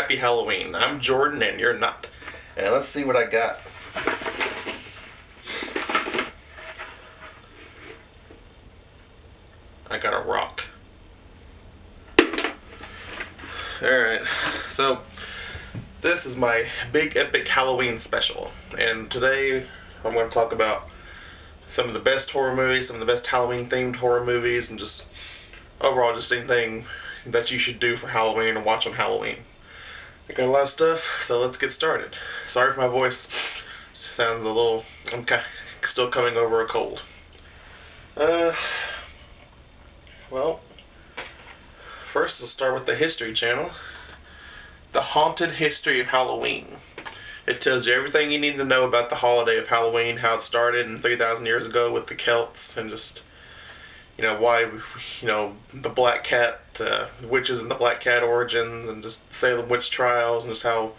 Happy Halloween. I'm Jordan and you're not. And let's see what I got. I got a rock. Alright, so this is my big epic Halloween special. And today I'm going to talk about some of the best horror movies, some of the best Halloween themed horror movies, and just overall just anything that you should do for Halloween or watch on Halloween. I got a lot of stuff, so let's get started. Sorry if my voice sounds a little, I'm still coming over a cold. Well, first we'll start with the History Channel. The Haunted History of Halloween. It tells you everything you need to know about the holiday of Halloween, how it started 3,000 years ago with the Celts, and just, why, the Black Cat, witches and the Black Cat origins, and just Salem witch trials, and just how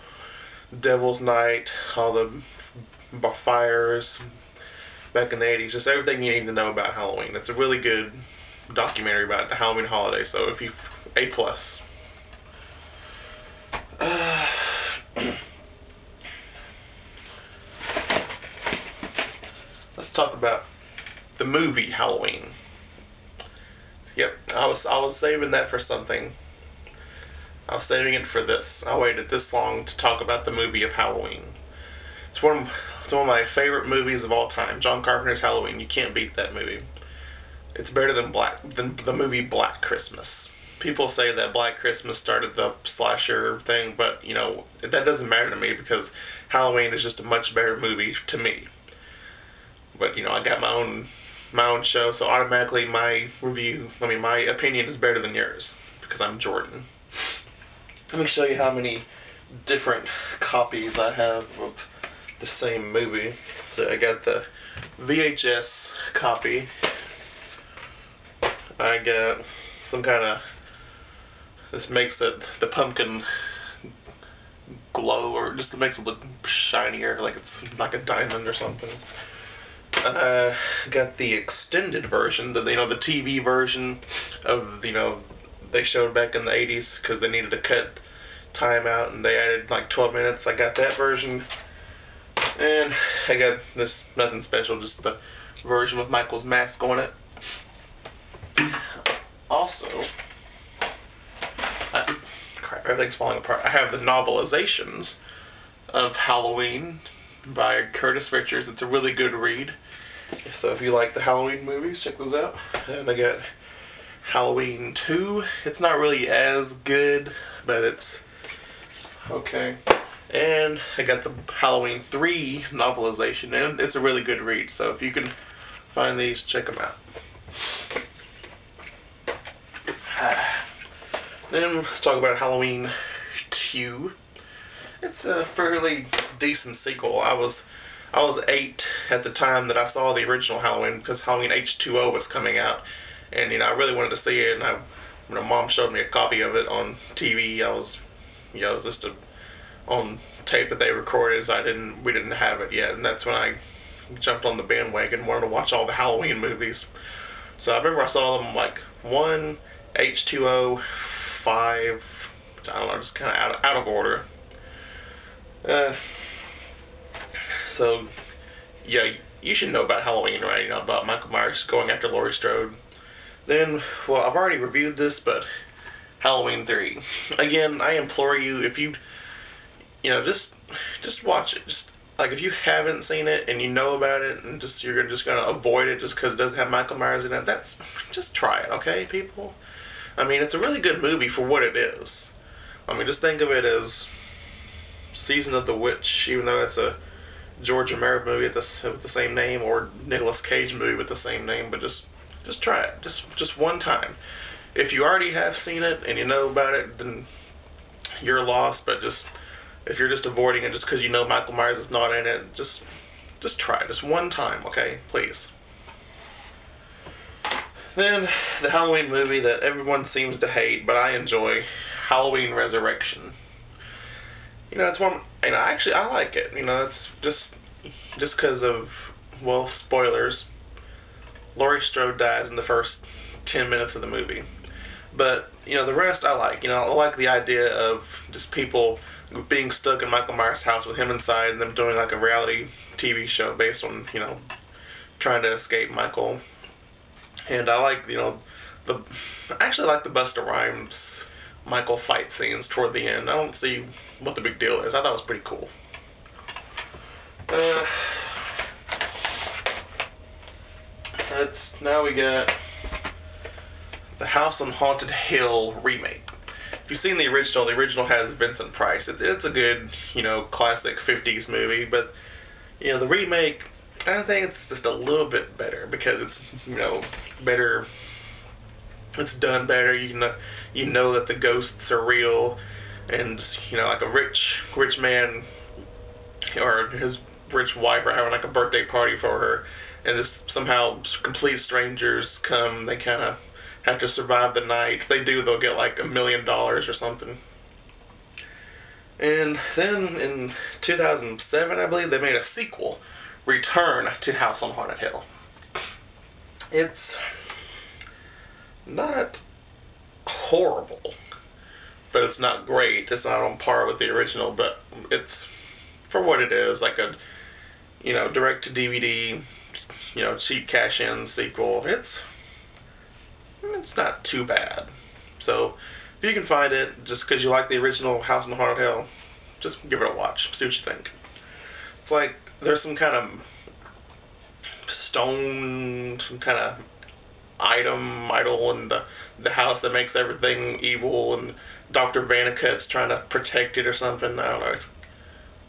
Devil's Night, all the fires back in the 80s, just everything you need to know about Halloween. It's a really good documentary about the Halloween holiday, so if you, A+. Let's talk about the movie Halloween. Yep, I was saving that for something. I was saving it for this. I waited this long to talk about the movie of Halloween. It's one of my favorite movies of all time. John Carpenter's Halloween. You can't beat that movie. It's better than the movie Black Christmas. People say that Black Christmas started the slasher thing, but that doesn't matter to me because Halloween is just a much better movie to me. But I got my own show, so automatically my opinion is better than yours because I'm Jordan. Let me show you how many different copies I have of the same movie. So I got the VHS copy. I got some kind of, this makes the pumpkin glow, or just makes it look shinier, like it's like a diamond or something. Got the extended version, the TV version of, they showed back in the 80s because they needed to cut time out and they added like 12 minutes. I got that version. And I got this, nothing special, just the version with Michael's mask on it. Also, crap, everything's falling apart. I have the novelizations of Halloween by Curtis Richards. It's a really good read. So if you like the Halloween movies, check those out. And I got Halloween 2. It's not really as good, but it's okay. And I got the Halloween 3 novelization, and it's a really good read. So if you can find these, check them out. Then let's talk about Halloween 2. It's a fairly decent sequel. I was 8 at the time that I saw the original Halloween because Halloween H2O was coming out, and I really wanted to see it. And when Mom showed me a copy of it on TV, it was just on tape that they recorded, so we didn't have it yet, and that's when I jumped on the bandwagon and wanted to watch all the Halloween movies. So I remember I saw them like 1, H2O, 5, I don't know, just kind of out of order. So, yeah, you should know about Halloween, right? About Michael Myers going after Laurie Strode. Then, well, I've already reviewed this, but Halloween 3. Again, I implore you, if you, just watch it. Just, like, if you haven't seen it and you know about it and you're just going to avoid it just because it doesn't have Michael Myers in it, just try it, okay, people? It's a really good movie for what it is. Just think of it as Season of the Witch, even though it's a George Romero movie with the same name, or Nicolas Cage movie with the same name, but just try it, just one time. If you already have seen it and you know about it, then you're lost. But if you're just avoiding it just because Michael Myers is not in it, just try it, just one time, okay, please. Then the Halloween movie that everyone seems to hate, but I enjoy, Halloween Resurrection. It's one, actually I like it. It's just because of, well, spoilers. Laurie Strode dies in the first 10 minutes of the movie. But, you know, the rest I like. You know, I like the idea of just people being stuck in Michael Myers' house with him inside and them doing like a reality TV show based on, you know, trying to escape Michael. And I like, you know, I actually like the Busta Rhymes Michael fight scenes toward the end. I don't see what the big deal is. I thought it was pretty cool. Now we got the House on Haunted Hill remake. If you've seen the original has Vincent Price. It's a good, you know, classic 50s movie, but, you know, the remake, I think it's just a little bit better because it's, you know, better. It's done better. You know that the ghosts are real, and, you know, like a rich man or his rich wife are having like a birthday party for her, and just somehow complete strangers come. They kind of have to survive the night. If they do, they'll get like $1 million or something. And then in 2007, I believe, they made a sequel, Return to House on Haunted Hill. It's not horrible, but it's not great. It's not on par with the original, but it's, for what it is, like a, you know, direct to DVD, you know, cheap cash-in sequel. It's not too bad. So if you can find it, just because you like the original House on the Haunted Hill, just give it a watch. See what you think. It's like there's some kind of stone, some kind of idol in the house that makes everything evil, and Dr. Vannicutt's trying to protect it or something. I don't know.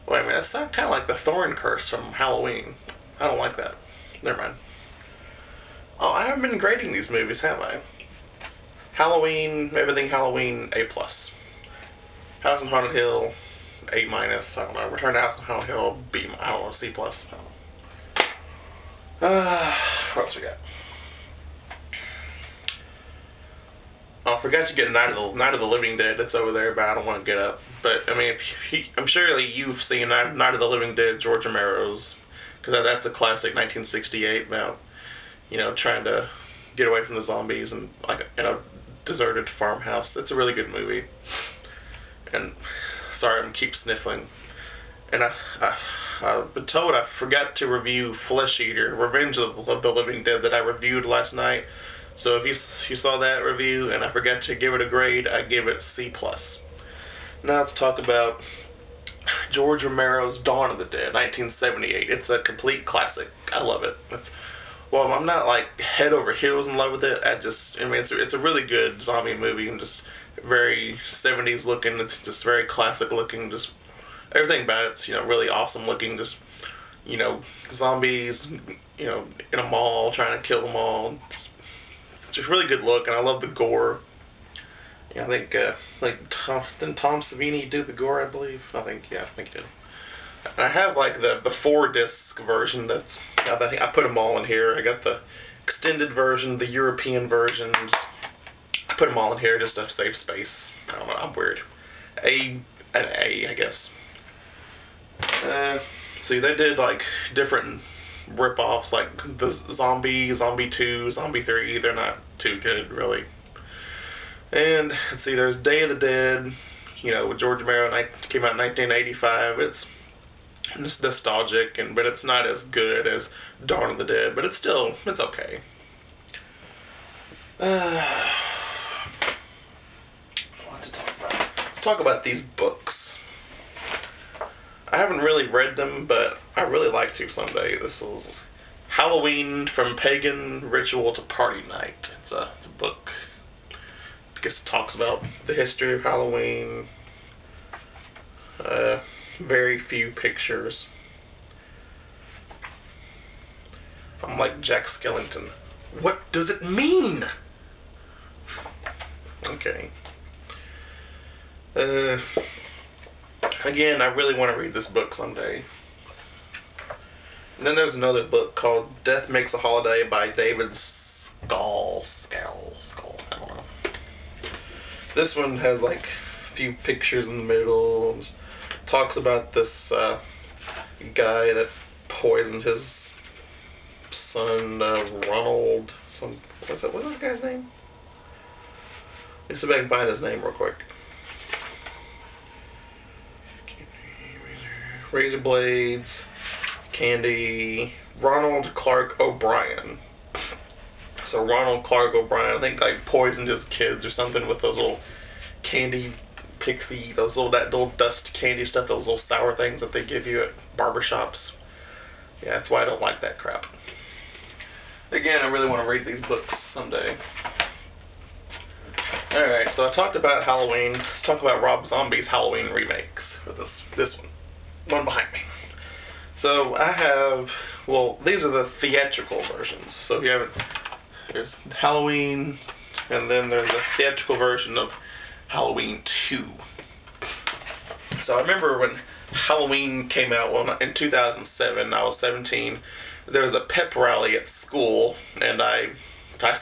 Wait a minute, that's kind of like the Thorn Curse from Halloween. I don't like that. Never mind. Oh, I haven't been grading these movies, have I? Halloween, everything Halloween, A+. House on Haunted Hill, A-. I don't know. Return to House on Haunted Hill, B. I don't know, C+. What else we got? Oh, I forgot to get Night of the Living Dead. It's over there, but I don't want to get up. But I mean, I'm sure you've seen Night of the Living Dead, George Romero's, because that's a classic 1968 about, you know, trying to get away from the zombies and like in a deserted farmhouse. It's a really good movie. And sorry, I keep sniffling. And I've been told I forgot to review Flesh Eater, Revenge of the Living Dead, that I reviewed last night. So if you saw that review and I forgot to give it a grade, I give it C+. Now let's talk about George Romero's Dawn of the Dead, 1978. It's a complete classic. I love it. Well, I'm not like head over heels in love with it. I mean, it's a really good zombie movie and just very 70s looking. It's just very classic looking. Just everything about it's, you know, really awesome looking. Just, you know, zombies, you know, in a mall trying to kill them all. Just really good look, and I love the gore. Yeah, I think didn't Tom Savini do the gore? I believe. I think he did. And I have like the 4-disc version. I put them all in here. I got the extended version, the European version. I put them all in here just to save space. I don't know. I'm weird. A, I guess. See, they did like different rip-offs, like the Zombie 2, Zombie 3. They're not too good, really. And let's see, there's Day of the Dead, you know, with George Romero, came out in 1985. It's nostalgic, but it's not as good as Dawn of the Dead, but it's okay. What to talk about? Let's talk about these books. I haven't really read them, but I really like to someday. This is Halloween from Pagan Ritual to Party Night. It's a book. I guess it talks about the history of Halloween. Very few pictures. I'm like Jack Skellington. What does it mean? Okay. Again, I really want to read this book someday. And then there's another book called Death Makes a Holiday by David Skal. I don't know. This one has like a few pictures in the middle. Talks about this guy that poisoned his son, Ronald. What's that guy's name? Let's see if I can find his name real quick. Razor blades, candy, Ronald Clark O'Brien. So Ronald Clark O'Brien, I think, like, poisoned his kids or something with those little candy pixie, that little dust candy stuff, those little sour things that they give you at barbershops. Yeah, that's why I don't like that crap. Again, I really want to read these books someday. Alright, so I talked about Halloween. Let's talk about Rob Zombie's Halloween remakes for this one behind me. So I have, well, these are the theatrical versions. So you have, there's Halloween, and then there's a theatrical version of Halloween 2. So I remember when Halloween came out, well, in 2007, I was 17, there was a pep rally at school, and I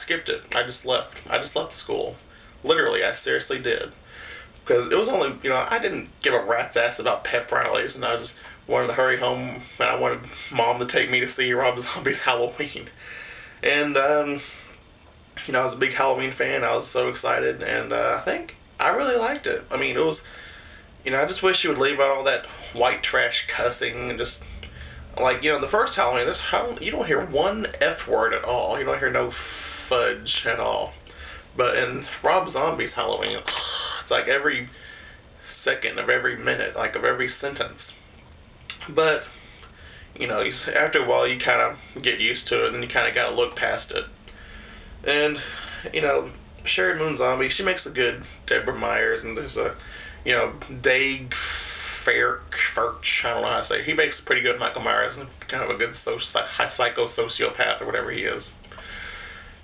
skipped it. I just left the school. Literally, I seriously did. Because it was only, I didn't give a rat's ass about pep rallies, and I just wanted to hurry home, and I wanted Mom to take me to see Rob Zombie's Halloween. And, I was a big Halloween fan. I was so excited, and I think I really liked it. I mean, it was, I just wish you would leave out all that white trash cussing and just, like, the first Halloween, you don't hear one F word at all. You don't hear no fudge at all. But in Rob Zombie's Halloween, it's like every second of every minute, like of every sentence. But, after a while you kind of get used to it, and then you kind of got to look past it. And, Sherry Moon Zombie, she makes a good Deborah Myers, and there's a, Dave Ferch, I don't know how to say it. He makes a pretty good Michael Myers, and kind of a good psycho-sociopath or whatever he is.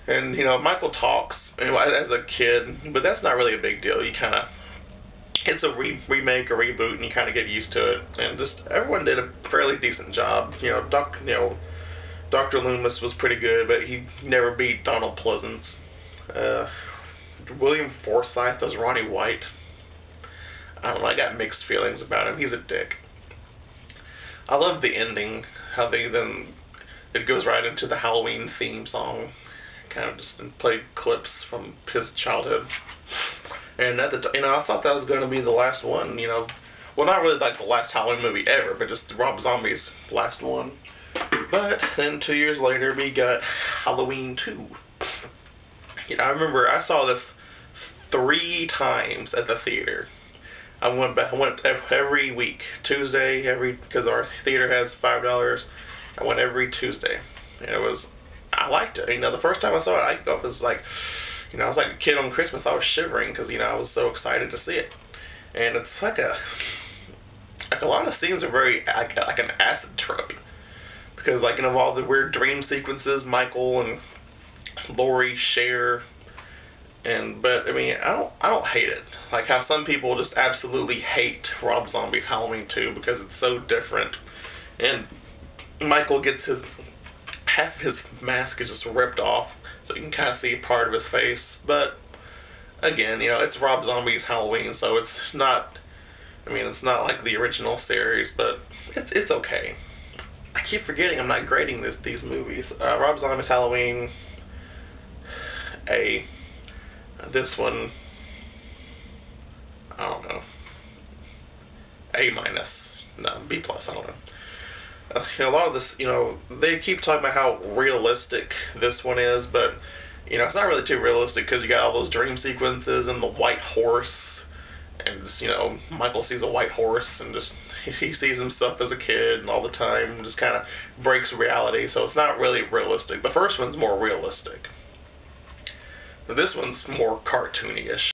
And, Michael talks, as a kid, but that's not really a big deal. You kind of, it's a remake or reboot, and you kind of get used to it. And just, everyone did a fairly decent job. Dr. Loomis was pretty good, but he never beat Donald Pleasance. William Forsythe as Ronnie White. I don't know, I got mixed feelings about him. He's a dick. I love the ending, how it goes right into the Halloween theme song. Kind of just played clips from his childhood. And I thought that was going to be the last one, well, not really like the last Halloween movie ever, but just Rob Zombie's last one. But then 2 years later, we got Halloween 2. I remember I saw this 3 times at the theater. I went every week, Tuesday, because our theater has $5. I went every Tuesday, and I liked it. The first time I saw it, I was like, I was like a kid on Christmas. I was shivering because I was so excited to see it, and it's like a lot of scenes are very like an acid trip, because of all the weird dream sequences Michael and Laurie share. But I don't hate it. Like how some people just absolutely hate Rob Zombie's Halloween 2 because it's so different. And Michael gets half of his mask is just ripped off, so you can kind of see part of his face. But again, it's Rob Zombie's Halloween, so it's not. It's not like the original series, but it's okay. I keep forgetting I'm not grading these movies. Rob Zombie's Halloween, A. This one, I don't know, A-. No, B+, I don't know. A lot of this, they keep talking about how realistic this one is, but, it's not really too realistic because you got all those dream sequences and the white horse, and just, Michael sees a white horse and just, he sees himself as a kid and all the time, just kind of breaks reality, so it's not really realistic. The first one's more realistic. This one's more cartoony-ish.